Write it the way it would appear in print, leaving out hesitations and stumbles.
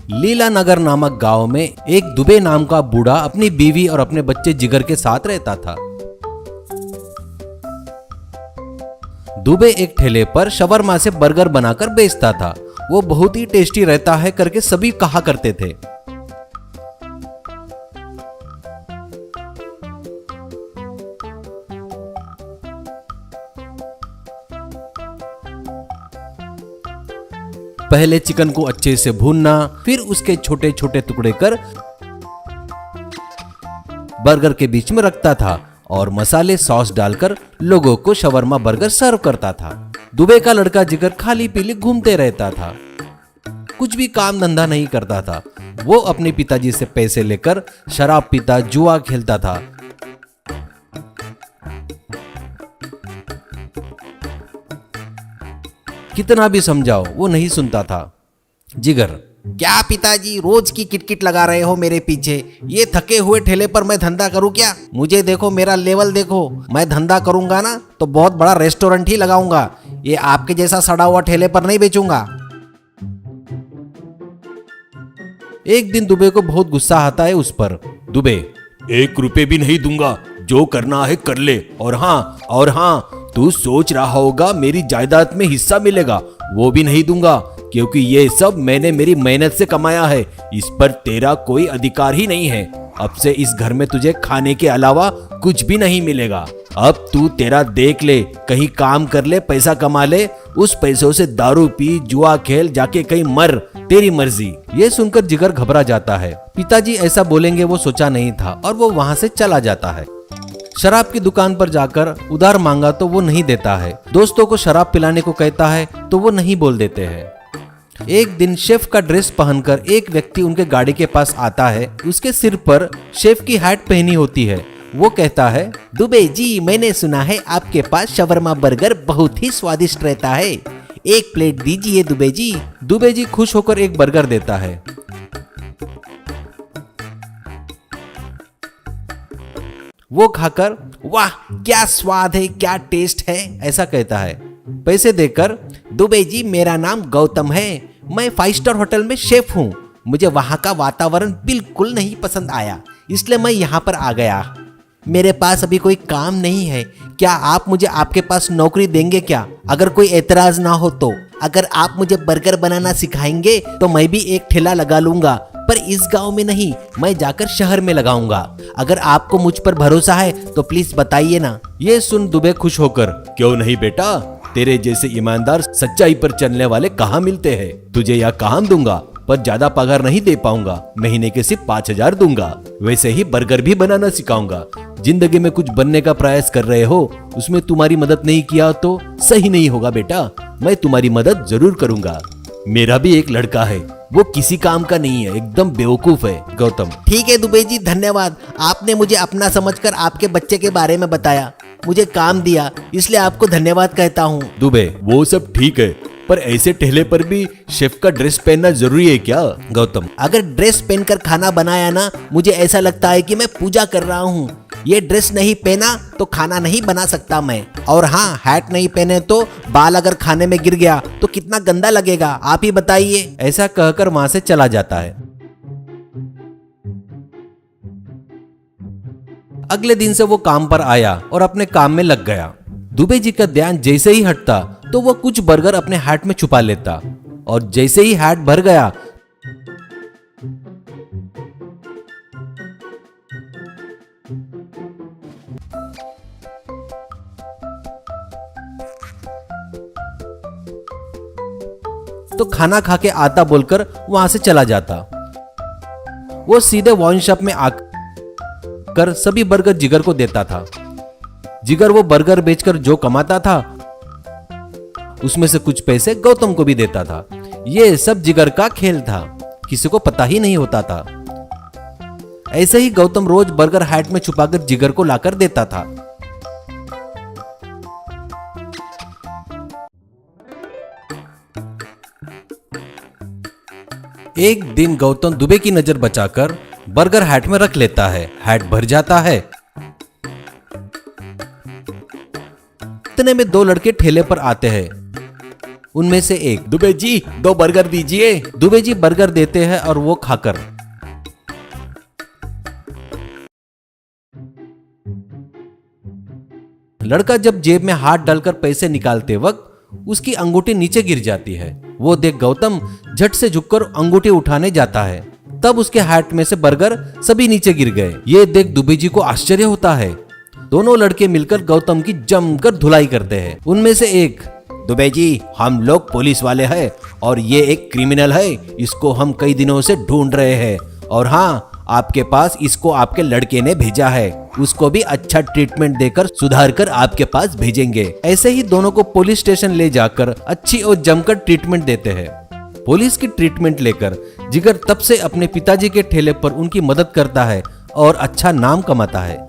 लीला नगर नामक गांव में एक दुबे नाम का बूढ़ा अपनी बीवी और अपने बच्चे जिगर के साथ रहता था। दुबे एक ठेले पर शवरमा से बर्गर बनाकर बेचता था। वो बहुत ही टेस्टी रहता है करके सभी कहा करते थे। पहले चिकन को अच्छे से भूनना, फिर उसके छोटे छोटे टुकड़े कर बर्गर के बीच में रखता था और मसाले सॉस डालकर लोगों को शवरमा बर्गर सर्व करता था। दुबे का लड़का जिगर खाली पीली घूमते रहता था, कुछ भी काम धंधा नहीं करता था। वो अपने पिताजी से पैसे लेकर शराब पीता, जुआ खेलता था। कितना भी समझाओ वो नहीं सुनता था। जिगर, क्या पिताजी रोज की किटकिट लगा रहे हो मेरे पीछे? ये थके हुए ठेले पर मैं धंधा करूं क्या? मुझे देखो, मेरा लेवल देखो। मैं धंधा करूंगा ना तो बहुत बड़ा रेस्टोरेंट ही लगाऊंगा। ये आपके जैसा सड़ा हुआ ठेले पर नहीं बेचूंगा। एक दिन दुबे को बहुत गुस्सा आता है उस पर। दुबे, 1 रुपए भी नहीं दूंगा, जो करना है कर ले। और हाँ, तू सोच रहा होगा मेरी जायदाद में हिस्सा मिलेगा, वो भी नहीं दूंगा, क्योंकि ये सब मैंने मेरी मेहनत से कमाया है। इस पर तेरा कोई अधिकार ही नहीं है। अब से इस घर में तुझे खाने के अलावा कुछ भी नहीं मिलेगा। अब तू तेरा देख ले, कहीं काम कर ले, पैसा कमा ले, उस पैसों से दारू पी, जुआ खेल, जाके कहीं मर, तेरी मर्जी। ये सुनकर जिगर घबरा जाता है। पिताजी ऐसा बोलेंगे वो सोचा नहीं था और वो वहां से चला जाता है। शराब की दुकान पर जाकर उधार मांगा तो वो नहीं देता है। दोस्तों को शराब पिलाने को कहता है तो वो नहीं बोल देते हैं। एक दिन शेफ का ड्रेस पहनकर एक व्यक्ति उनके गाड़ी के पास आता है। उसके सिर पर शेफ की हैट पहनी होती है। वो कहता है, दुबे जी, मैंने सुना है आपके पास शवरमा बर्गर बहुत ही स्वादिष्ट रहता है। 1 प्लेट दीजिए दुबे जी। दुबे जी खुश होकर एक बर्गर देता है। वो खाकर, वाह क्या स्वाद है, क्या टेस्ट है, ऐसा कहता है। पैसे देकर, दुबे जी मेरा नाम गौतम है, मैं 5 स्टार होटल में शेफ हूँ। मुझे वहाँ का वातावरण बिल्कुल नहीं पसंद आया, इसलिए मैं यहाँ पर आ गया। मेरे पास अभी कोई काम नहीं है, क्या आप मुझे आपके पास नौकरी देंगे क्या? अगर कोई एतराज ना हो तो। अगर आप मुझे बर्गर बनाना सिखाएंगे तो मैं भी एक ठेला लगा लूंगा, पर इस गांव में नहीं, मैं जाकर शहर में लगाऊंगा। अगर आपको मुझ पर भरोसा है तो प्लीज बताइए ना। ये सुन दुबे खुश होकर, क्यों नहीं बेटा, तेरे जैसे ईमानदार सच्चाई पर चलने वाले कहाँ मिलते हैं। तुझे यह काम दूंगा, पर ज्यादा पगार नहीं दे पाऊंगा। महीने के सिर्फ 5,000 दूंगा। वैसे ही बर्गर भी बनाना सिखाऊंगा। जिंदगी में कुछ बनने का प्रयास कर रहे हो, उसमें तुम्हारी मदद नहीं किया तो सही नहीं होगा बेटा। मैं तुम्हारी मदद जरूर करूंगा। मेरा भी एक लड़का है, वो किसी काम का नहीं है, एकदम बेवकूफ है। गौतम, ठीक है दुबे जी, धन्यवाद। आपने मुझे अपना समझकर आपके बच्चे के बारे में बताया, मुझे काम दिया, इसलिए आपको धन्यवाद कहता हूँ। दुबे, वो सब ठीक है, पर ऐसे ठेले पर भी शेफ का ड्रेस पहनना जरूरी है क्या? गौतम, अगर ड्रेस पहनकर खाना बनाया ना, मुझे ऐसा लगता है कि मैं पूजा कर रहा हूँ। ये ड्रेस नहीं पहना तो खाना नहीं बना सकता मैं। और हाँ, हैट नहीं पहने तो बाल अगर खाने में गिर गया तो कितना गंदा लगेगा, आप ही बताइए। ऐसा कहकर वहां से चला जाता है। अगले दिन से वो काम पर आया और अपने काम में लग गया। दुबे जी का ध्यान जैसे ही हटता तो वो कुछ बर्गर अपने हैट में छुपा लेता, और जैसे ही हैट भर गया तो खाना खा के आता बोलकर वहां से चला जाता। वो सीधे वाइन शॉप में आकर सभी बर्गर जिगर को देता था। जिगर वो बर्गर बेचकर जो कमाता था उसमें से कुछ पैसे गौतम को भी देता था। ये सब जिगर का खेल था, किसी को पता ही नहीं होता था। ऐसे ही गौतम रोज बर्गर हैट में छुपाकर जिगर को लाकर देता था। एक दिन गौतम दुबे की नजर बचाकर बर्गर हैट में रख लेता है। हैट भर जाता है। इतने में 2 लड़के ठेले पर आते हैं। उनमें से एक, दुबे जी 2 बर्गर दीजिए। दुबे जी बर्गर देते हैं और वो खाकर लड़का जब जेब में हाथ डालकर पैसे निकालते वक्त उसकी अंगूठी नीचे गिर जाती है। वो देख गौतम झट से झुककर अंगूठी उठाने जाता है, तब उसके हाथ में से बर्गर सभी नीचे गिर गए। ये देख दुबे जी को आश्चर्य होता है। दोनों लड़के मिलकर गौतम की जमकर धुलाई करते हैं। उनमें से एक, दुबे जी हम लोग पुलिस वाले हैं और ये एक क्रिमिनल है, इसको हम कई दिनों से ढूंढ रहे हैं और हाँ आपके पास इसको आपके लड़के ने भेजा है, उसको भी अच्छा ट्रीटमेंट देकर सुधार कर आपके पास भेजेंगे। ऐसे ही दोनों को पुलिस स्टेशन ले जाकर अच्छी और जमकर ट्रीटमेंट देते हैं। पुलिस की ट्रीटमेंट लेकर जिगर तब से अपने पिताजी के ठेले पर उनकी मदद करता है और अच्छा नाम कमाता है।